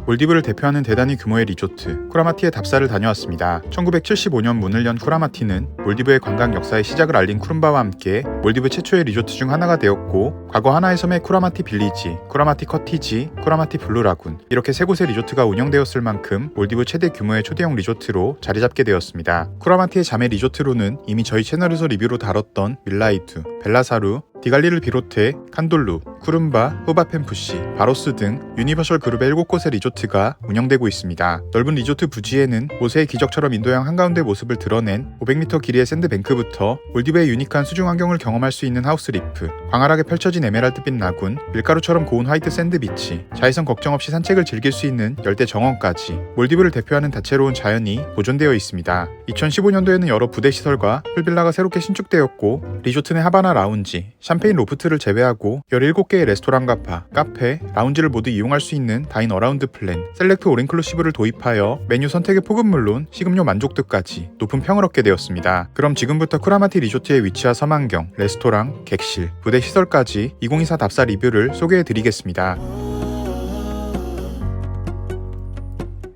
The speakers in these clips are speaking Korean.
몰디브를 대표하는 대단히 규모의 리조트 쿠라마티에 답사를 다녀왔습니다. 1975년 문을 연 쿠라마티는 몰디브의 관광 역사의 시작을 알린 쿠룸바와 함께 몰디브 최초의 리조트 중 하나가 되었고, 과거 하나의 섬에 쿠라마티 빌리지, 쿠라마티 커티지, 쿠라마티 블루라군 이렇게 세 곳의 리조트가 운영되었을 만큼 몰디브 최대 규모의 초대형 리조트로 자리잡게 되었습니다. 쿠라마티의 자매 리조트로는 이미 저희 채널에서 리뷰로 다뤘던 밀라이두, 벨라사루, 디갈리를 비롯해 칸돌루, 쿠룸바, 후바펜푸시, 바로스 등 유니버셜 그룹의 7곳의 리조트가 운영되고 있습니다. 넓은 리조트 부지에는 모세의 기적처럼 인도양 한가운데 모습을 드러낸 500m 길이의 샌드뱅크부터 몰디브의 유니크한 수중 환경을 경험할 수 있는 하우스 리프, 광활하게 펼쳐진 에메랄드빛 라군, 밀가루처럼 고운 화이트 샌드 비치, 자외선 걱정 없이 산책을 즐길 수 있는 열대 정원까지 몰디브를 대표하는 다채로운 자연이 보존되어 있습니다. 2015년도에는 여러 부대 시설과 풀빌라가 새롭게 신축되었고, 리조트 내 하바나 라운지, 샴페인 로프트를 제외하고 17개의 레스토랑과 바, 카페, 라운지를 모두 이용할 수 있는 다인 어라운드 플랜, 셀렉트 올인클루시브를 도입하여 메뉴 선택의 폭은 물론 식음료 만족도까지 높은 평을 얻게 되었습니다. 그럼 지금부터 쿠라마티 리조트에 위치한 섬환경, 레스토랑, 객실, 부대 시설까지 2024 답사 리뷰를 소개해드리겠습니다.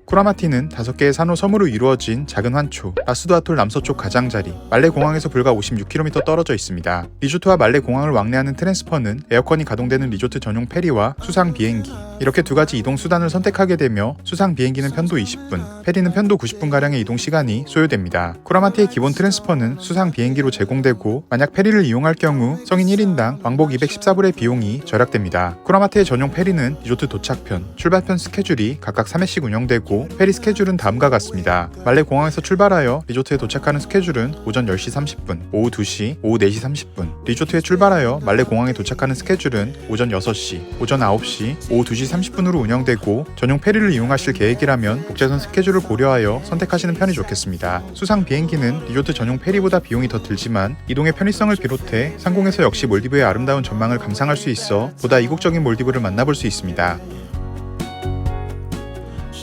쿠라마티는 5개의 산호 섬으로 이루어진 작은 환초, 라스도 아톨 남서쪽 가장자리, 말레 공항에서 불과 56km 떨어져 있습니다. 리조트와 말레 공항을 왕래하는 트랜스퍼는 에어컨이 가동되는 리조트 전용 페리와 수상 비행기, 이렇게 두 가지 이동 수단을 선택하게 되며, 수상 비행기는 편도 20분, 페리는 편도 90분가량의 이동 시간이 소요됩니다. 쿠라마티의 기본 트랜스퍼는 수상 비행기로 제공되고, 만약 페리를 이용할 경우 성인 1인당 왕복 214불의 비용이 절약됩니다. 쿠라마티의 전용 페리는 리조트 도착편, 출발편 스케줄이 각각 3회씩 운영되고, 페리 스케줄은 다음과 같습니다. 말레 공항에서 출발하여 리조트에 도착하는 스케줄은 오전 10시 30분, 오후 2시, 오후 4시 30분. 리조트에 출발하여 말레 공항에 도착하는 스케줄은 오전 6시, 오전 9시, 오후 2시 30분으로 운영되고, 전용 페리를 이용하실 계획이라면 국제선 스케줄을 고려하여 선택하시는 편이 좋겠습니다. 수상 비행기는 리조트 전용 페리보다 비용이 더 들지만 이동의 편의성을 비롯해 상공에서 역시 몰디브의 아름다운 전망을 감상할 수 있어 보다 이국적인 몰디브를 만나볼 수 있습니다.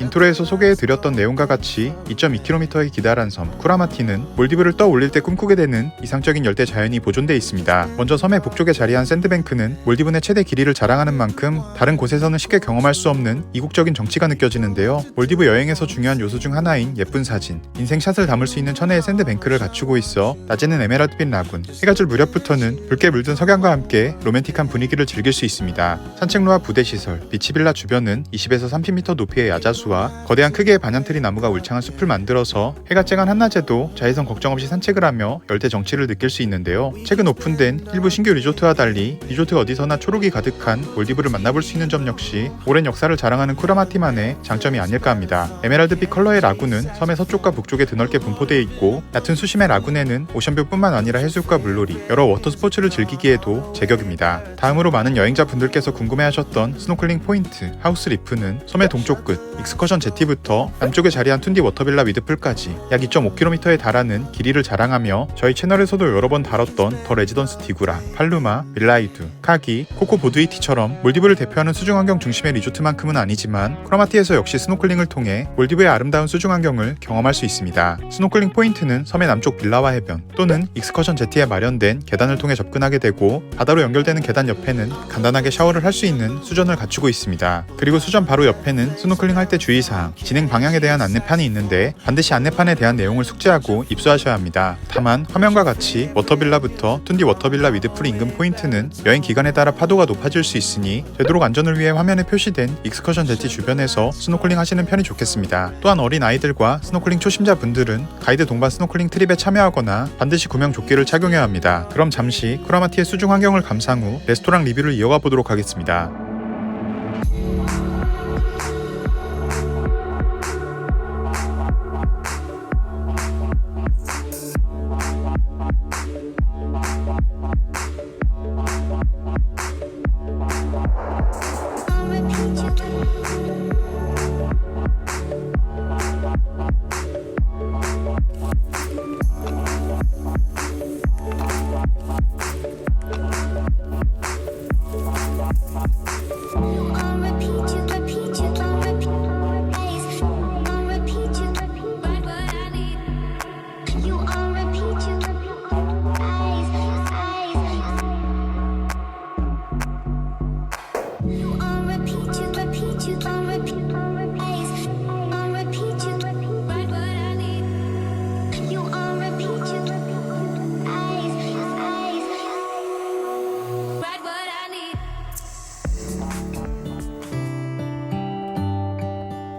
인트로에서 소개해드렸던 내용과 같이 2.2km의 기다란 섬 쿠라마티는 몰디브를 떠올릴 때 꿈꾸게 되는 이상적인 열대 자연이 보존되어 있습니다. 먼저 섬의 북쪽에 자리한 샌드뱅크는 몰디브 내 최대 길이를 자랑하는 만큼 다른 곳에서는 쉽게 경험할 수 없는 이국적인 정취가 느껴지는데요. 몰디브 여행에서 중요한 요소 중 하나인 예쁜 사진, 인생샷을 담을 수 있는 천혜의 샌드뱅크를 갖추고 있어 낮에는 에메랄드빛 라군, 해가 질 무렵부터는 붉게 물든 석양과 함께 로맨틱한 분위기를 즐길 수 있습니다. 산책로와 부대시설, 비치빌라 주변은 20에서 30m 높이의 야자수와 거대한 크기의 반얀트리 나무가 울창한 숲을 만들어서 해가 쨍한 한낮에도 자외선 걱정 없이 산책을 하며 열대 정취를 느낄 수 있는데요. 최근 오픈된 일부 신규 리조트와 달리 리조트 어디서나 초록이 가득한 몰디브를 만나볼 수 있는 점 역시 오랜 역사를 자랑하는 쿠라마티만의 장점이 아닐까 합니다. 에메랄드빛 컬러의 라군은 섬의 서쪽과 북쪽에 드넓게 분포되어 있고, 얕은 수심의 라군에는 오션뷰뿐만 아니라 해수욕과 물놀이, 여러 워터스포츠를 즐기기에도 제격입니다. 다음으로 많은 여행자분들께서 궁금해하셨던 스노클링 포인트, 하우스 리프는 섬의 동쪽 끝, 익스커션 제티부터 남쪽에 자리한 툰디 워터빌라 위드풀까지 약 2.5km에 달하는 길이를 자랑하며, 저희 채널에서도 여러 번 다뤘던 더 레지던스 디구라, 팔루마, 밀라이두, 카기, 코코 보드이티처럼 몰디브를 대표하는 수중환경 중심의 리조트만큼은 아니지만 쿠라마티에서 역시 스노클링을 통해 몰디브의 아름다운 수중환경을 경험할 수 있습니다. 스노클링 포인트는 섬의 남쪽 빌라와 해변 또는 익스커션 제티에 마련된 계단을 통해 접근하게 되고, 바다로 연결되는 계단 옆에는 간단하게 샤워를 할 수 있는 수전을 갖추고 있습니다. 그리고 수전 바로 옆에는 스노클링 할 때 주의사항, 진행 방향에 대한 안내판이 있는데 반드시 안내판에 대한 내용을 숙지하고 입수하셔야 합니다. 다만 화면과 같이 워터빌라부터 툰디 워터빌라 위드풀 인근 포인트는 여행 기간에 따라 파도가 높아질 수 있으니 되도록 안전을 위해 화면에 표시된 익스커션 제티 주변에서 스노클링 하시는 편이 좋겠습니다. 또한 어린 아이들과 스노클링 초심자분들은 가이드 동반 스노클링 트립에 참여하거나 반드시 구명 조끼를 착용해야 합니다. 그럼 잠시 쿠라마티의 수중 환경을 감상 후 레스토랑 리뷰를 이어가 보도록 하겠습니다.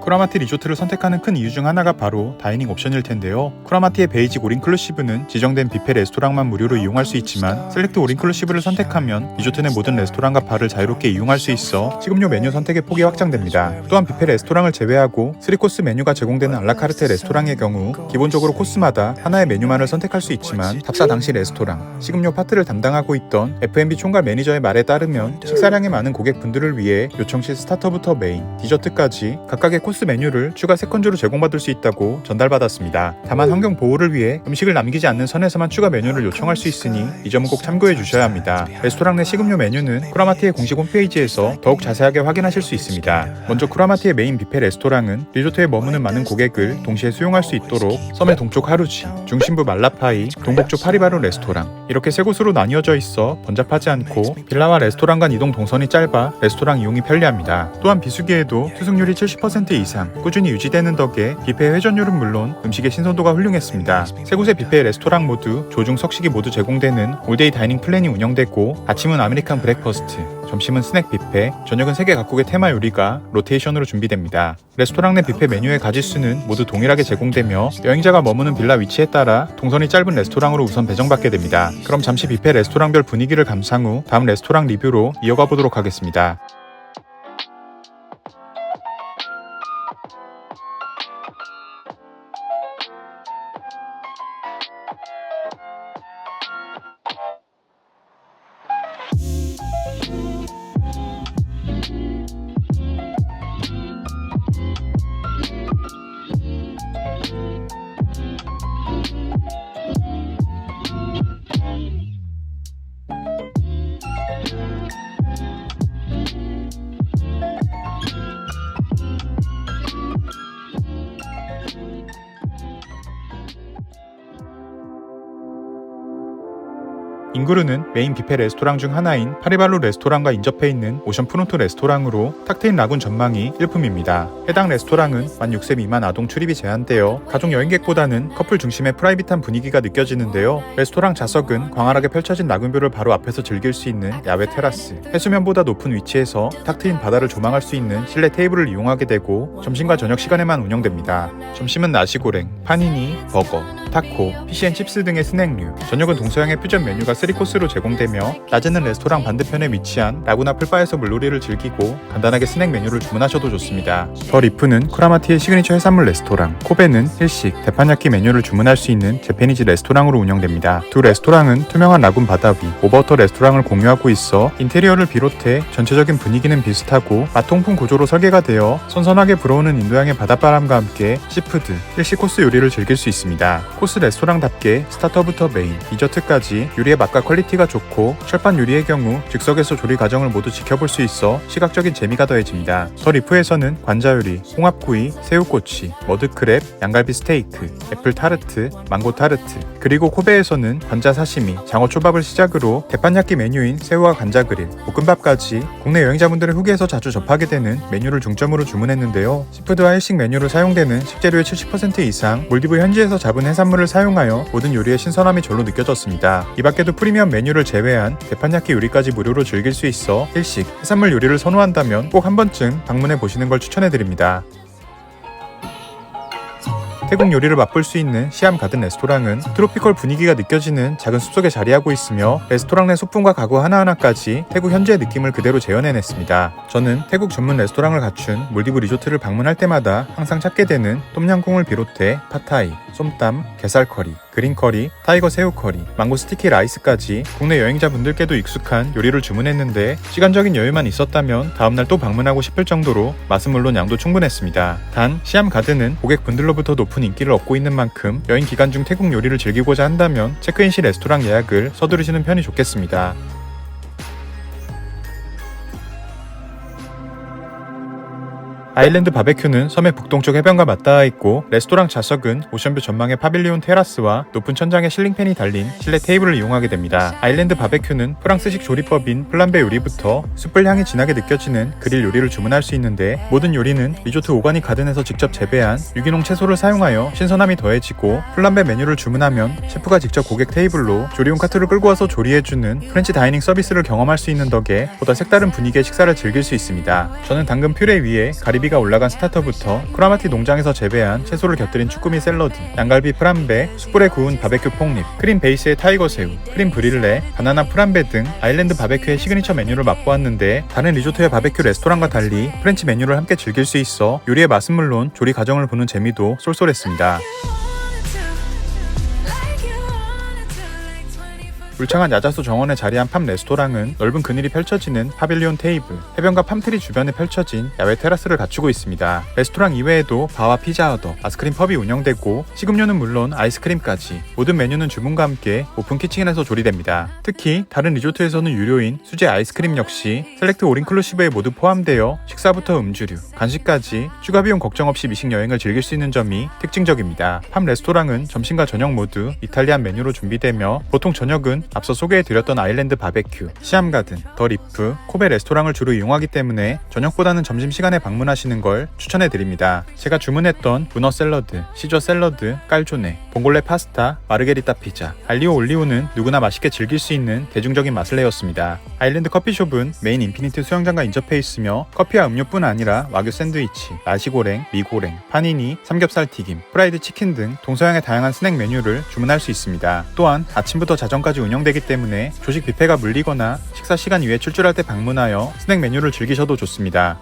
쿠라마티 리조트를 선택하는 큰 이유 중 하나가 바로 다이닝 옵션일 텐데요. 쿠라마티의 베이직 올인클루시브는 지정된 뷔페 레스토랑만 무료로 이용할 수 있지만 셀렉트 올인클루시브를 선택하면 리조트 내 모든 레스토랑과 바를 자유롭게 이용할 수 있어 식음료 메뉴 선택의 폭이 확장됩니다. 또한 뷔페 레스토랑을 제외하고 3코스 메뉴가 제공되는 알라카르테 레스토랑의 경우 기본적으로 코스마다 하나의 메뉴만을 선택할 수 있지만 답사 당시 레스토랑, 식음료 파트를 담당하고 있던 F&B 총괄 매니저의 말에 따르면 식사량이 많은 고객분들을 위해 요청 시 스타터부터 메인, 디저트까지 각각의 코스 메뉴를 추가 세컨즈로 제공받을 수 있다고 전달받았습니다. 다만 환경 보호를 위해 음식을 남기지 않는 선에서만 추가 메뉴를 요청할 수 있으니 이 점은 꼭 참고해 주셔야 합니다. 레스토랑 내 식음료 메뉴는 쿠라마티의 공식 홈페이지에서 더욱 자세하게 확인하실 수 있습니다. 먼저 쿠라마티의 메인 뷔페 레스토랑은 리조트에 머무는 많은 고객을 동시에 수용할 수 있도록 섬의 동쪽 하루지, 중심부 말라파이, 동북쪽 파리바루 레스토랑 이렇게 세 곳으로 나뉘어져 있어 번잡하지 않고 빌라와 레스토랑 간 이동 동선이 짧아 레스토랑 이용이 편리합니다. 또한 비수기에도 수승률이 70% 이상 꾸준히 유지되는 덕에 뷔페 회전율은 물론 음식의 신선도가 훌륭했습니다. 세 곳의 뷔페 레스토랑 모두 조중 석식이 모두 제공되는 올데이 다이닝 플랜이 운영되고 아침은 아메리칸 브렉퍼스트, 점심은 스낵 뷔페, 저녁은 세계 각국의 테마 요리가 로테이션으로 준비됩니다. 레스토랑 내 뷔페 메뉴의 가짓수는 모두 동일하게 제공되며 여행자가 머무는 빌라 위치에 따라 동선이 짧은 레스토랑으로 우선 배정받게 됩니다. 그럼 잠시 뷔페 레스토랑별 분위기를 감상 후 다음 레스토랑 리뷰로 이어가 보도록 하겠습니다. 잉그르는 메인 뷔페 레스토랑 중 하나인 파리발루 레스토랑과 인접해 있는 오션 프론트 레스토랑으로 탁 트인 라군 전망이 일품입니다. 해당 레스토랑은 만 6세 미만 아동 출입이 제한되어 가족 여행객보다는 커플 중심의 프라이빗한 분위기가 느껴지는데요. 레스토랑 좌석은 광활하게 펼쳐진 라군뷰를 바로 앞에서 즐길 수 있는 야외 테라스, 해수면보다 높은 위치에서 탁 트인 바다를 조망할 수 있는 실내 테이블을 이용하게 되고 점심과 저녁 시간에만 운영됩니다. 점심은 나시고랭, 파니니, 버거, 타코, 피시앤칩스 등의 스낵류, 저녁은 동서양의 퓨전 메뉴가 3코스로 제공되며 낮에는 레스토랑 반대편에 위치한 라구나 풀바에서 물놀이를 즐기고 간단하게 스낵 메뉴를 주문하셔도 좋습니다. 더 리프는 쿠라마티의 시그니처 해산물 레스토랑, 코베는 일식, 데파냐키 메뉴를 주문할 수 있는 재패니즈 레스토랑으로 운영됩니다. 두 레스토랑은 투명한 라군 바다 위, 오버워터 레스토랑을 공유하고 있어 인테리어를 비롯해 전체적인 분위기는 비슷하고 맛통풍 구조로 설계가 되어 선선하게 불어오는 인도양의 바닷바람과 함께 시푸드, 일식 코스 요리를 즐길 수 있습니다. 코스 레스토랑답게 스타터부터 메인, 디저트까지 요리의 맛과 퀄리티가 좋고 철판 요리의 경우 즉석에서 조리 과정을 모두 지켜볼 수 있어 시각적인 재미가 더해집니다. 더 리프에서는 관자 요리, 홍합구이, 새우꼬치, 머드크랩, 양갈비 스테이크, 애플 타르트, 망고 타르트, 그리고 코베에서는 관자 사시미, 장어 초밥을 시작으로 대판야끼 메뉴인 새우와 관자 그릴, 볶음밥까지 국내 여행자분들의 후기에서 자주 접하게 되는 메뉴를 중점으로 주문했는데요. 시푸드와 일식 메뉴로 사용되는 식재료의 70% 이상 몰디브 현지에서 잡은 해산물을 사용하여 모든 요리의 신선함이 절로 느껴졌습니다. 이 밖에도 프리미엄 메뉴를 제외한 대판야끼 요리까지 무료로 즐길 수 있어 일식, 해산물 요리를 선호한다면 꼭 한 번쯤 방문해 보시는 걸 추천해드립니다. 태국 요리를 맛볼 수 있는 시암 가든 레스토랑은 트로피컬 분위기가 느껴지는 작은 숲속에 자리하고 있으며 레스토랑 내 소품과 가구 하나하나까지 태국 현지의 느낌을 그대로 재현해냈습니다. 저는 태국 전문 레스토랑을 갖춘 몰디브 리조트를 방문할 때마다 항상 찾게 되는 똠양꿍을 비롯해 팟타이, 쏨땀, 게살커리, 그린커리, 타이거 새우커리, 망고 스티키 라이스까지 국내 여행자분들께도 익숙한 요리를 주문했는데 시간적인 여유만 있었다면 다음날 또 방문하고 싶을 정도로 맛은 물론 양도 충분했습니다. 단 시암 가든은 고객분들로부터 높은 인기를 얻고 있는 만큼 여행 기간 중 태국 요리를 즐기고자 한다면 체크인 시 레스토랑 예약을 서두르시는 편이 좋겠습니다. 아일랜드 바베큐는 섬의 북동쪽 해변과 맞닿아 있고 레스토랑 좌석은 오션뷰 전망의 파빌리온 테라스와 높은 천장에 실링팬이 달린 실내 테이블을 이용하게 됩니다. 아일랜드 바베큐는 프랑스식 조리법인 플람베 요리부터 숯불 향이 진하게 느껴지는 그릴 요리를 주문할 수 있는데 모든 요리는 리조트 오가닉 가든에서 직접 재배한 유기농 채소를 사용하여 신선함이 더해지고 플람베 메뉴를 주문하면 셰프가 직접 고객 테이블로 조리용 카트를 끌고 와서 조리해주는 프렌치 다이닝 서비스를 경험할 수 있는 덕에 보다 색다른 분위기의 식사를 즐길 수 있습니다. 저는 당근 퓨레 위에 가리비 분위기가 올라간 스타터부터 쿠라마티 농장에서 재배한 채소를 곁들인 쭈꾸미 샐러드, 양갈비 프람베, 숯불에 구운 바베큐 폭립, 크림 베이스의 타이거 새우, 크림 브릴레, 바나나 프람베 등 아일랜드 바베큐의 시그니처 메뉴를 맛보았는데 다른 리조트의 바베큐 레스토랑과 달리 프렌치 메뉴를 함께 즐길 수 있어 요리의 맛은 물론 조리 과정을 보는 재미도 쏠쏠했습니다. 울창한 야자수 정원에 자리한 팜 레스토랑은 넓은 그늘이 펼쳐지는 파빌리온 테이블, 해변과 팜트리 주변에 펼쳐진 야외 테라스를 갖추고 있습니다. 레스토랑 이외에도 바와 피자허더, 아이스크림 펍이 운영되고 식음료는 물론 아이스크림까지 모든 메뉴는 주문과 함께 오픈 키친에서 조리됩니다. 특히 다른 리조트에서는 유료인 수제 아이스크림 역시 셀렉트 올인클루시브에 모두 포함되어 식사부터 음주류, 간식까지 추가 비용 걱정 없이 미식 여행을 즐길 수 있는 점이 특징적입니다. 팜 레스토랑은 점심과 저녁 모두 이탈리안 메뉴로 준비되며 보통 저녁은 앞서 소개해드렸던 아일랜드 바베큐, 시암가든, 더 리프, 코베 레스토랑을 주로 이용하기 때문에 저녁보다는 점심시간에 방문하시는 걸 추천해드립니다. 제가 주문했던 문어 샐러드, 시저 샐러드, 깔조네, 봉골레 파스타, 마르게리타 피자, 알리오 올리오는 누구나 맛있게 즐길 수 있는 대중적인 맛을 내었습니다. 아일랜드 커피숍은 메인 인피니티 수영장과 인접해 있으며 커피와 음료뿐 아니라 와규 샌드위치, 나시고랭, 미고랭, 파니니, 삼겹살 튀김, 프라이드 치킨 등 동서양의 다양한 스낵 메뉴를 주문할 수 있습니다. 또한 아침부터 자정까지 운영되기 때문에 조식 뷔페가 물리거나 식사 시간 이외에 출출할 때 방문하여 스낵 메뉴를 즐기셔도 좋습니다.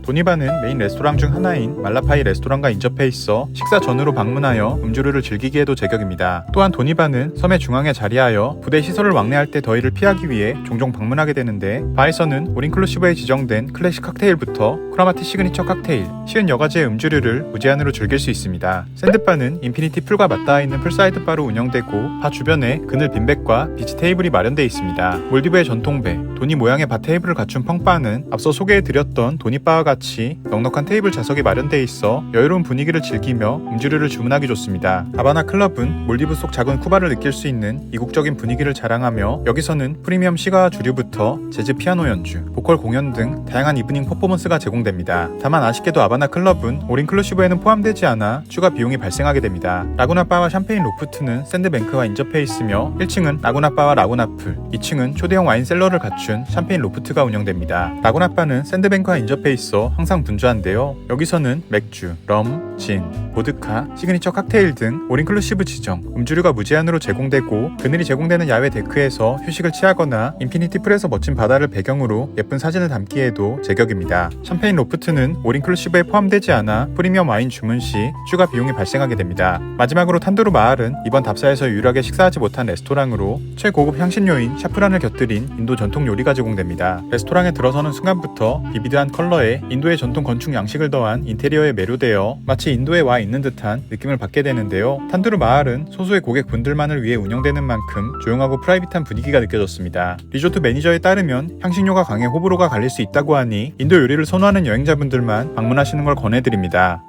도니바는 메인 레스토랑 중 하나인 말라파이 레스토랑과 인접해 있어 식사 전후로 방문하여 음주류를 즐기기에도 제격입니다. 또한 도니바는 섬의 중앙에 자리하여 부대 시설을 왕래할 때 더위를 피하기 위해 종종 방문하게 되는데 바에서는 올인클루시브에 지정된 클래식 칵테일부터 쿠라마티 시그니처 칵테일, 쉬운 여가지의 음주류를 무제한으로 즐길 수 있습니다. 샌드바는 인피니티 풀과 맞닿아 있는 풀사이드 바로 운영되고 바 주변에 그늘 빈백과 비치 테이블이 마련되어 있습니다. 몰디브의 전통배, 도니 모양의 바 테이블을 갖춘 펑바는 앞서 소개해드렸던 도니바와 같이 넉넉한 테이블 좌석이 마련되어 있어 여유로운 분위기를 즐기며 음주류를 주문하기 좋습니다. 하바나 클럽은 몰디브 속 작은 쿠바를 느낄 수 있는 이국적인 분위기를 자랑하며 여기서는 프리미엄 시가와 주류부터 재즈 피아노 연주, 보컬 공연 등 다양한 이브닝 퍼포먼스가 제공됩니다. 다만 아쉽게도 하바나 클럽은 올인클루시브에는 포함되지 않아 추가 비용이 발생하게 됩니다. 라구나 바와 샴페인 로프트는 샌드뱅크와 인접해 있으며 1층은 라구나 바와 라구나 풀, 2층은 초대형 와인 셀러를 갖춘 샴페인 로프트가 운영됩니다. 라구나 바는 샌드뱅크와 인접해 있어 항상 분주한데요. 여기서는 맥주, 럼, 진, 보드카, 시그니처 칵테일 등 올인클루시브 지정, 음주류가 무제한으로 제공되고 그늘이 제공되는 야외 데크에서 휴식을 취하거나 인피니티 풀에서 멋진 바다를 배경으로 예쁜 사진을 담기에도 제격입니다. 샴페인 로프트는 올인클루시브에 포함되지 않아 프리미엄 와인 주문 시 추가 비용이 발생하게 됩니다. 마지막으로 탄두르 마을은 이번 답사에서 유일하게 식사하지 못한 레스토랑으로 최고급 향신료인 샤프란을 곁들인 인도 전통 요리가 제공됩니다. 레스토랑에 들어서는 순간부터 비비드한 컬러에 인도의 전통 건축 양식을 더한 인테리어에 매료되어 마치 인도에 와 있는 듯한 느낌을 받게 되는데요. 탄두르 마을은 소수의 고객분들만을 위해 운영되는 만큼 조용하고 프라이빗한 분위기가 느껴졌습니다. 리조트 매니저에 따르면 향신료가 강해 호불호가 갈릴 수 있다고 하니 인도 요리를 선호하는 여행자분들만 방문하시는 걸 권해드립니다.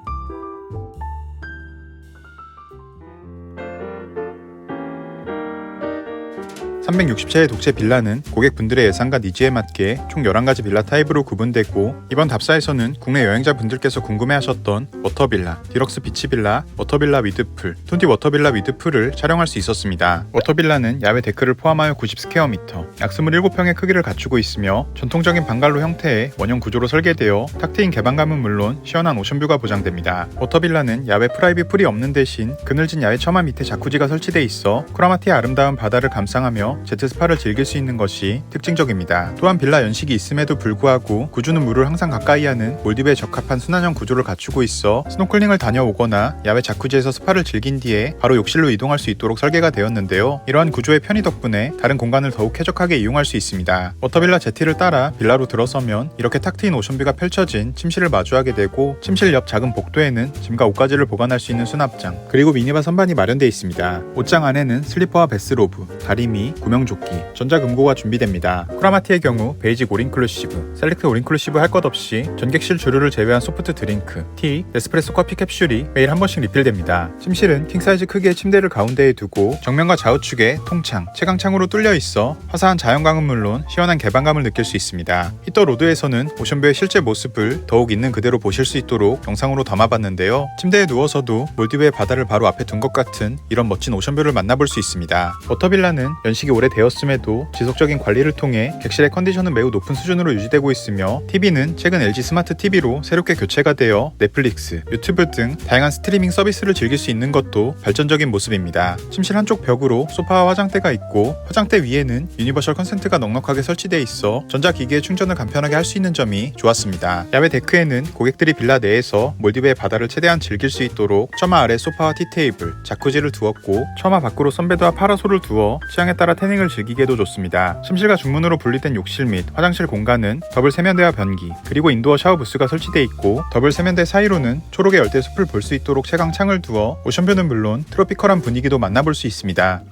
360채의 독채 빌라는 고객분들의 예상과 니즈에 맞게 총 11가지 빌라 타입으로 구분되고 이번 답사에서는 국내 여행자분들께서 궁금해하셨던 워터빌라, 디럭스 비치빌라, 워터빌라 위드풀, 톤티 워터빌라 위드풀을 촬영할 수 있었습니다. 워터빌라는 야외 데크를 포함하여 90스퀘어미터, 약 27평의 크기를 갖추고 있으며 전통적인 방갈로 형태의 원형 구조로 설계되어 탁 트인 개방감은 물론 시원한 오션뷰가 보장됩니다. 워터빌라는 야외 프라이빗 풀이 없는 대신 그늘진 야외 처마 밑에 자쿠지가 설치돼 있어 쿠라마티의 아름다운 바다를 감상하며 제트스파를 즐길 수 있는 것이 특징적입니다. 또한 빌라 연식이 있음에도 불구하고 구주는 물을 항상 가까이 하는 몰디브에 적합한 순환형 구조를 갖추고 있어 스노클링을 다녀오거나 야외 자쿠지에서 스파를 즐긴 뒤에 바로 욕실로 이동할 수 있도록 설계가 되었는데요. 이러한 구조의 편의 덕분에 다른 공간을 더욱 쾌적하게 이용할 수 있습니다. 워터빌라 제티를 따라 빌라로 들어서면 이렇게 탁 트인 오션뷰가 펼쳐진 침실을 마주하게 되고 침실 옆 작은 복도에는 짐과 옷가지를 보관할 수 있는 수납장, 그리고 미니바 선반이 마련되어 있습니다. 옷장 안에는 슬리퍼와 베스로브, 다리미, 구명조끼, 전자금고가 준비됩니다. 쿠라마티의 경우 베이직 올인클루시브, 셀렉트 올인클루시브 할 것 없이 전객실 주류를 제외한 소프트 드링크, 티, 에스프레소 커피 캡슐이 매일 한 번씩 리필됩니다. 침실은 킹사이즈 크기의 침대를 가운데에 두고 정면과 좌우측에 통창, 채광창으로 뚫려 있어 화사한 자연광은 물론 시원한 개방감을 느낄 수 있습니다. 히터 로드에서는 오션뷰의 실제 모습을 더욱 있는 그대로 보실 수 있도록 영상으로 담아봤는데요. 침대에 누워서도 몰디브의 바다를 바로 앞에 둔 것 같은 이런 멋진 오션뷰를 만나볼 수 있습니다. 워터빌라는 연식이 오래되었음에도 지속적인 관리를 통해 객실의 컨디션은 매우 높은 수준으로 유지되고 있으며 TV는 최근 LG 스마트 TV로 새롭게 교체가 되어 넷플릭스, 유튜브 등 다양한 스트리밍 서비스를 즐길 수 있는 것도 발전적인 모습입니다. 침실 한쪽 벽으로 소파와 화장대가 있고 화장대 위에는 유니버셜 컨센트가 넉넉하게 설치되어 있어 전자기기의 충전을 간편하게 할 수 있는 점이 좋았습니다. 야외 데크에는 고객들이 빌라 내에서 몰디브의 바다를 최대한 즐길 수 있도록 처마 아래 소파와 티테이블, 자쿠지를 두었고 처마 밖으로 선베드와 파라솔을 두어 취향에 따라 태닝을 즐기기에도 좋습니다. 침실과 중문으로 분리된 욕실 및 화장실 공간은 더블 세면대와 변기, 그리고 인도어 샤워 부스가 설치되어 있고 더블 세면대 사이로는 초록의 열대 숲을 볼 수 있도록 채광 창을 두어 오션뷰는 물론 트로피컬한 분위기도 만나볼 수 있습니다.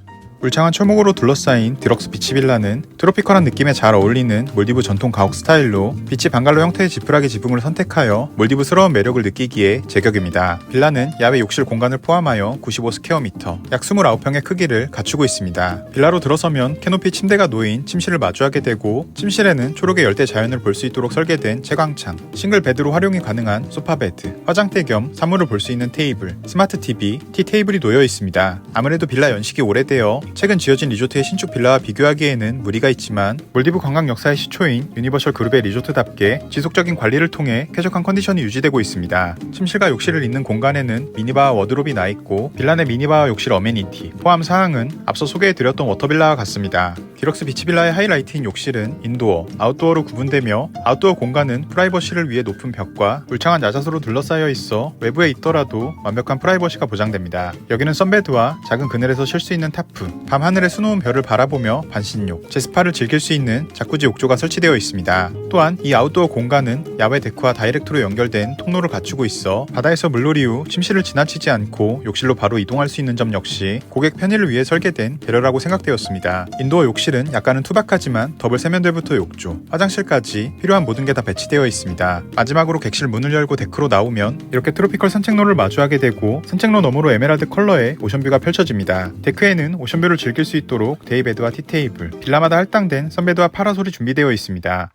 울창한 초목으로 둘러싸인 디럭스 비치 빌라는 트로피컬한 느낌에 잘 어울리는 몰디브 전통 가옥 스타일로 비치 방갈로 형태의 지푸라기 지붕을 선택하여 몰디브스러운 매력을 느끼기에 제격입니다. 빌라는 야외 욕실 공간을 포함하여 95스퀘어미터, 약 29평의 크기를 갖추고 있습니다. 빌라로 들어서면 캐노피 침대가 놓인 침실을 마주하게 되고 침실에는 초록의 열대 자연을 볼 수 있도록 설계된 채광창, 싱글 베드로 활용이 가능한 소파 베드, 화장대 겸 사물을 볼 수 있는 테이블, 스마트 TV, 티 테이블이 놓여 있습니다. 아무래도 빌라 연식이 오래되어 최근 지어진 리조트의 신축 빌라와 비교하기에는 무리가 있지만 몰디브 관광 역사의 시초인 유니버셜 그룹의 리조트답게 지속적인 관리를 통해 쾌적한 컨디션이 유지되고 있습니다. 침실과 욕실을 잇는 공간에는 미니바와 워드롭이 나 있고 빌라 내 미니바와 욕실 어메니티, 포함 사항은 앞서 소개해드렸던 워터빌라와 같습니다. 디럭스 비치빌라의 하이라이트인 욕실은 인도어, 아웃도어로 구분되며 아웃도어 공간은 프라이버시를 위해 높은 벽과 울창한 야자수로 둘러싸여 있어 외부에 있더라도 완벽한 프라이버시가 보장됩니다. 여기는 선베드와 작은 그늘에서 쉴 수 있는 타프, 밤하늘의 수놓은 별을 바라보며 반신욕, 제스파를 즐길 수 있는 자쿠지 욕조가 설치되어 있습니다. 또한 이 아웃도어 공간은 야외 데크와 다이렉트로 연결된 통로를 갖추고 있어 바다에서 물놀이 후 침실을 지나치지 않고 욕실로 바로 이동할 수 있는 점 역시 고객 편의를 위해 설계된 배려라고 생각되었습니다. 인도어 욕실은 약간은 투박하지만 더블 세면대부터 욕조, 화장실까지 필요한 모든 게 다 배치되어 있습니다. 마지막으로 객실 문을 열고 데크로 나오면 이렇게 트로피컬 산책로를 마주하게 되고 산책로 너머로 에메랄드 컬러의 오션뷰가 펼쳐집니다. 데크에는 오션뷰를 즐길 수 있도록 데이베드와 티테이블, 빌라마다 할당된 선베드와 파라솔이 준비되어 있습니다.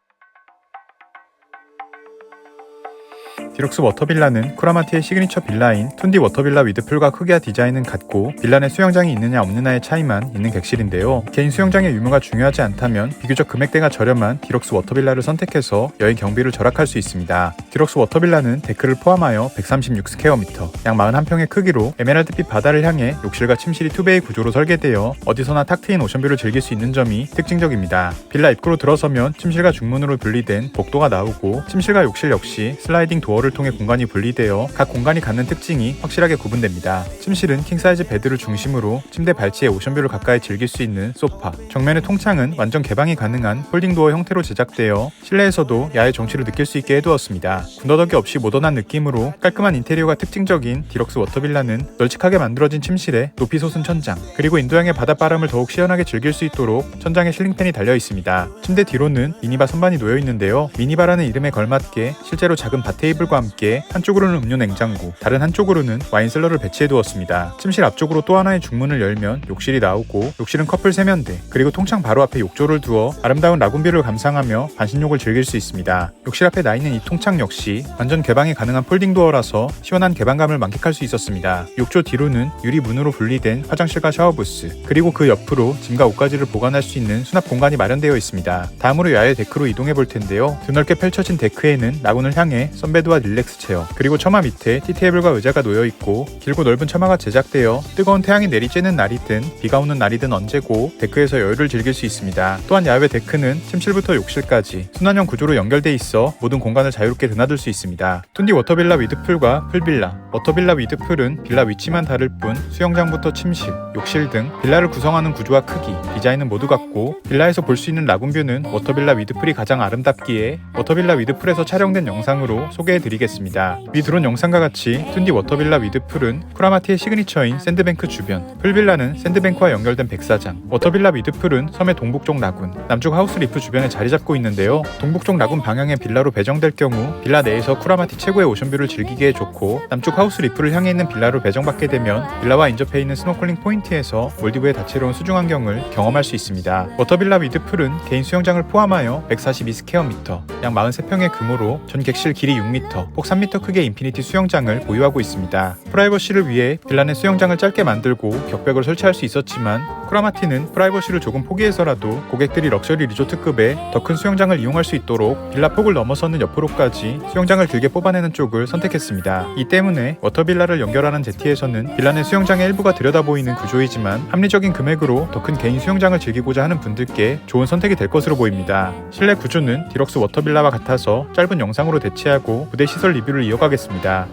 디럭스 워터빌라는 쿠라마티의 시그니처 빌라인 툰디 워터빌라 위드풀과 크기와 디자인은 같고 빌라 내 수영장이 있느냐 없느냐의 차이만 있는 객실인데요. 개인 수영장의 유무가 중요하지 않다면 비교적 금액대가 저렴한 디럭스 워터빌라를 선택해서 여행 경비를 절약할 수 있습니다. 디럭스 워터빌라는 데크를 포함하여 136스퀘어미터, 약 41평의 크기로 에메랄드빛 바다를 향해 욕실과 침실이 투베이 구조로 설계되어 어디서나 탁 트인 오션뷰를 즐길 수 있는 점이 특징적입니다. 빌라 입구로 들어서면 침실과 중문으로 분리된 복도가 나오고 침실과 욕실 역시 슬라이딩 도어를 통해 공간이 분리되어 각 공간이 갖는 특징이 확실하게 구분됩니다. 침실은 킹사이즈 베드를 중심으로 침대 발치에 오션뷰를 가까이 즐길 수 있는 소파, 정면의 통창은 완전 개방이 가능한 폴딩도어 형태로 제작되어 실내에서도 야외 정취를 느낄 수 있게 해두었습니다. 군더더기 없이 모던한 느낌으로 깔끔한 인테리어가 특징적인 디럭스 워터빌라는 널찍하게 만들어진 침실에 높이 솟은 천장, 그리고 인도양의 바닷바람을 더욱 시원하게 즐길 수 있도록 천장에 실링팬이 달려 있습니다. 침대 뒤로는 미니바 선반이 놓여 있는데요. 미니바라는 이름에 걸맞게 실제로 작은 바 테이블과 함께 한쪽으로는 음료 냉장고, 다른 한쪽으로는 와인셀러를 배치해 두었습니다. 침실 앞쪽으로 또 하나의 중문을 열면 욕실이 나오고 욕실은 커플 세면대, 그리고 통창 바로 앞에 욕조를 두어 아름다운 라군뷰를 감상하며 반신욕을 즐길 수 있습니다. 욕실 앞에 나 있는 이 통창 역시 완전 개방이 가능한 폴딩도어라서 시원한 개방감을 만끽할 수 있었습니다. 욕조 뒤로는 유리 문으로 분리된 화장실과 샤워부스, 그리고 그 옆으로 짐과 옷가지를 보관할 수 있는 수납 공간이 마련되어 있습니다. 다음으로 야외 데크로 이동해 볼 텐데요. 드넓게 펼쳐진 데크에는 라군을 향해 선베드와 릴렉스 체어, 그리고 처마 밑에 티테이블과 의자가 놓여 있고 길고 넓은 처마가 제작되어 뜨거운 태양이 내리쬐는 날이든 비가 오는 날이든 언제고 데크에서 여유를 즐길 수 있습니다. 또한 야외 데크는 침실부터 욕실까지 순환형 구조로 연결돼 있어 모든 공간을 자유롭게 드나들 수 있습니다. 툰디 워터빌라 위드풀과 풀빌라, 워터빌라 위드풀은 빌라 위치만 다를 뿐 수영장부터 침실, 욕실 등 빌라를 구성하는 구조와 크기, 디자인은 모두 같고 빌라에서 볼 수 있는 라군뷰는 워터빌라 위드풀이 가장 아름답기에 워터빌라 위드풀에서 촬영된 영상으로 소개해드리겠습니다. 위 드론 영상과 같이 툰디 워터빌라 위드풀은 쿠라마티의 시그니처인 샌드뱅크 주변, 풀빌라는 샌드뱅크와 연결된 백사장, 워터빌라 위드풀은 섬의 동북쪽 라군, 남쪽 하우스 리프 주변에 자리 잡고 있는데요. 동북쪽 라군 방향의 빌라로 배정될 경우 빌라 내에서 쿠라마티 최고의 오션뷰를 즐기기에 좋고 남쪽 하우스 리프를 향해 있는 빌라로 배정받게 되면 빌라와 인접해 있는 스노클링 포인트에서 몰디브의 다채로운 수중 환경을 경험할 수 있습니다. 워터빌라 위드풀은 개인 수영장을 포함하여 142스퀘어미터, 약 43평의 규모로 전 객실 길이 6m, 2m, 폭 3m 크기의 인피니티 수영장을 보유하고 있습니다. 프라이버시를 위해 빌라는 수영장을 짧게 만들고 격벽을 설치할 수 있었지만 쿠라마티는 프라이버시를 조금 포기해서라도 고객들이 럭셔리 리조트급의 더 큰 수영장을 이용할 수 있도록 빌라 폭을 넘어서는 옆으로까지 수영장을 길게 뽑아내는 쪽을 선택했습니다. 이 때문에 워터빌라를 연결하는 제티에서는 빌라는 수영장의 일부가 들여다보이는 구조이지만 합리적인 금액으로 더 큰 개인 수영장을 즐기고자 하는 분들께 좋은 선택이 될 것으로 보입니다. 실내 구조는 디럭스 워터빌라와 같아서 짧은 영상으로 대체하고 부대 시설 리뷰를 이어가겠습니다.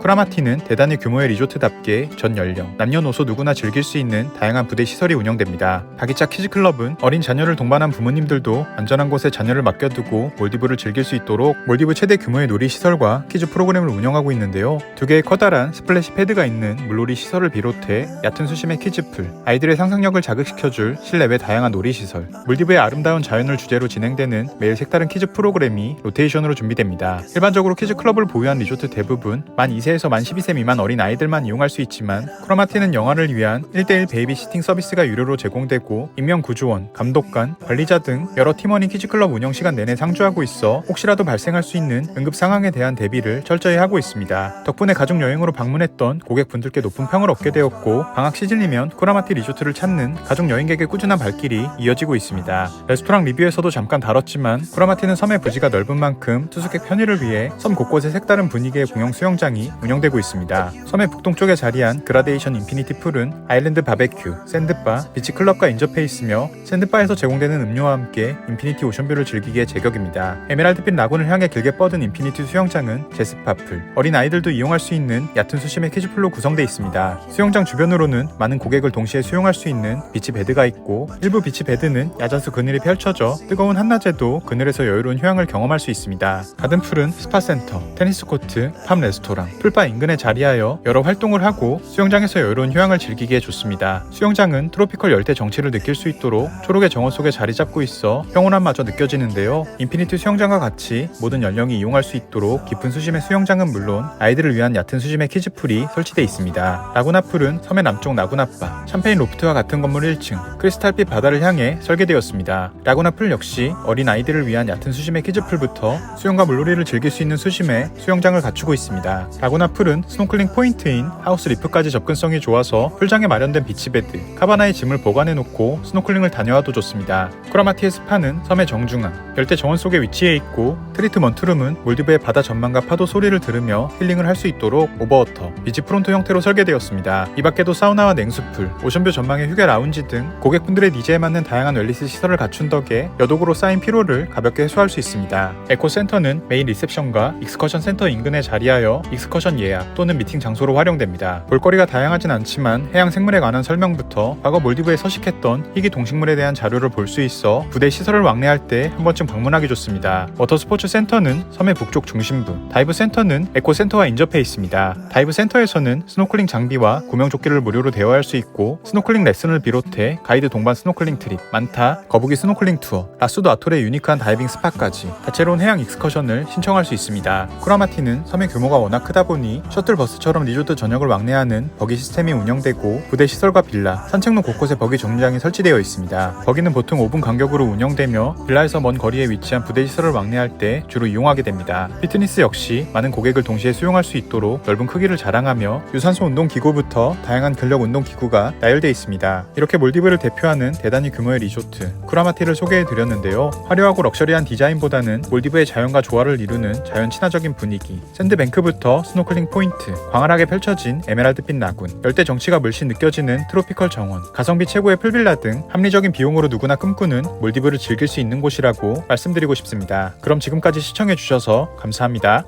쿠라마티는 대단히 규모의 리조트답게 전 연령, 남녀노소 누구나 즐길 수 있는 다양한 부대 시설이 운영됩니다. 바기차 키즈클럽은 어린 자녀를 동반한 부모님들도 안전한 곳에 자녀를 맡겨두고 몰디브를 즐길 수 있도록 몰디브 최대 규모의 놀이시설과 키즈 프로그램을 운영하고 있는데요. 두 개의 커다란 스플래시 패드가 있는 물놀이 시설을 비롯해 얕은 수심의 키즈풀, 아이들의 상상력을 자극시켜줄 실내외 다양한 놀이시설, 몰디브의 아름다운 자연을 주제로 진행되는 매일 색다른 키즈 프로그램이 로테이션으로 준비됩니다. 일반적으로 키즈클럽을 보유한 리조트 대부분 만 2세에서 만 12세 미만 어린 아이들만 이용할 수 있지만 쿠라마티는 영아를 위한 1:1 베이비시팅 서비스가 유료로 제공되고 임명구조원, 감독관, 관리자 등 여러 팀원이 키즈클럽 운영 시간 내내 상주하고 있어 혹시라도 발생할 수 있는 응급 상황에 대한 대비를 철저히 하고 있습니다. 덕분에 가족 여행으로 방문했던 고객분들께 높은 평을 얻게 되었고 방학 시즌이면 쿠라마티 리조트를 찾는 가족 여행객의 꾸준한 발길이 이어지고 있습니다. 레스토랑 리뷰에서도 잠깐 다뤘지만 쿠라마티는 섬의 부지가 넓은 만큼 투숙객 편의를 위해 섬 곳곳에 색다른 분위기의 공영 수영장이 운영되고 있습니다. 섬의 북동쪽에 자리한 그라데이션 인피니티 풀은 아일랜드 바베큐, 샌드바, 비치클럽과 인접해 있으며 샌드바에서 제공되는 음료와 함께 인피니티 오션뷰를 즐기기에 제격입니다. 에메랄드빛 라군을 향해 길게 뻗은 인피니티 수영장은 제스파풀, 어린 아이들도 이용할 수 있는 얕은 수심의 키즈풀로 구성되어 있습니다. 수영장 주변으로는 많은 고객을 동시에 수용할 수 있는 비치 베드가 있고 일부 비치 베드는 야자수 그늘이 펼쳐져 뜨거운 한낮에도 그늘에서 여유로운 휴양을 경험할 수 있습니다. 가든풀은 스파센터, 테니스 코트, 팜 레스토랑, 풀바 인근에 자리하여 여러 활동을 하고 수영장에서 여유로운 휴양을 즐기기에 좋습니다. 수영장은 트로피컬 열대 정취를 느낄 수 있도록 초록의 정원 속에 자리 잡고 있어 평온함마저 느껴지는데요. 인피니티 수영장과 같이 모든 연령이 이용할 수 있도록 깊은 수심의 수영장은 물론 아이들을 위한 얕은 수심의 키즈풀이 설치되어 있습니다. 라구나풀은 섬의 남쪽 라구나바, 샴페인 로프트와 같은 건물 1층, 크리스탈빛 바다를 향해 설계되었습니다. 라구나풀 역시 어린 아이들을 위한 얕은 수심의 키즈풀부터 수영과 물놀이를 즐길 수 있는 수심의 수영장을 갖추고 있습니다. 라구나풀은 스노클링 포인트인 하우스 리프까지 접근성이 좋아서 풀장에 마련된 비치베드, 카바나에 짐을 보관해놓고 스노클링을 다녀와도 좋습니다. 쿠라마티의 스파는 섬의 정중앙, 열대 정원 속에 위치해 있고 트리트먼트룸은 몰디브의 바다 전망과 파도 소리를 들으며 힐링을 할 수 있도록 오버워터, 비치프론트 형태로 설계되었습니다. 이 밖에도 사우나와 냉수풀, 오션뷰 전망의 휴게 라운지 등 고객분들의 니즈에 맞는 다양한 웰니스 시설을 갖춘 덕에 여독으로 쌓인 피로를 가볍게 해소할 수 있습니다. 에코센터는 메인 리셉션과 익스커션 센터 인근에 자리하여 익스커션 예약 또는 미팅 장소로 활용됩니다. 볼거리가 다양하진 않지만 해양 생물에 관한 설명부터 과거 몰디브에 서식했던 희귀 동식물에 대한 자료를 볼 수 있어 부대 시설을 왕래할 때 한 번쯤 방문하기 좋습니다. 워터스포츠 센터는 섬의 북쪽 중심부, 다이브 센터는 에코센터와 인접해 있습니다. 다이브 센터에서는 스노클링 장비와 구명조끼를 무료로 대여할 수 있고 스노클링 레슨을 비롯해 가이드 동반 스노클링 트립, 만타, 거북이 스노클링 투어, 라수도 아톨의 유니크한 다이빙 스팟까지 다채로운 해양 익스커션을 신청할 수 있습니다. 쿠라마티는 섬의 규모가 워낙 크다 보니 셔틀버스처럼 리조트 전역을 왕래하는 버기 시스템이 운영되고 부대 시설과 빌라, 산책로 곳곳에 버기 정류장이 설치되어 있습니다. 버기는 보통 5분 간격으로 운영되며 빌라에서 먼 거리에 위치한 부대 시설을 왕래할 때 주로 이용하게 됩니다. 피트니스 역시 많은 고객을 동시에 수용할 수 있도록 넓은 크기를 자랑하며 유산소 운동 기구부터 다양한 근력 운동 기구가 나열되어 있습니다. 이렇게 몰디브를 대표하는 대단히 규모의 리조트 쿠라마티를 소개해드렸는데요. 화려하고 럭셔리한 디자인보다는 몰디브의 자연과 조화를 이루는 자연 친화적인 분위기, 샌드뱅크부터 스노클링 포인트, 광활하게 펼쳐진 에메랄드빛 라군, 열대 정취가 물씬 느껴지는 트로피컬 정원, 가성비 최고의 풀빌라 등 합리적인 비용으로 누구나 꿈꾸는 몰디브를 즐길 수 있는 곳이라고 말씀드리고 싶습니다. 그럼 지금까지 시청해주셔서 감사합니다.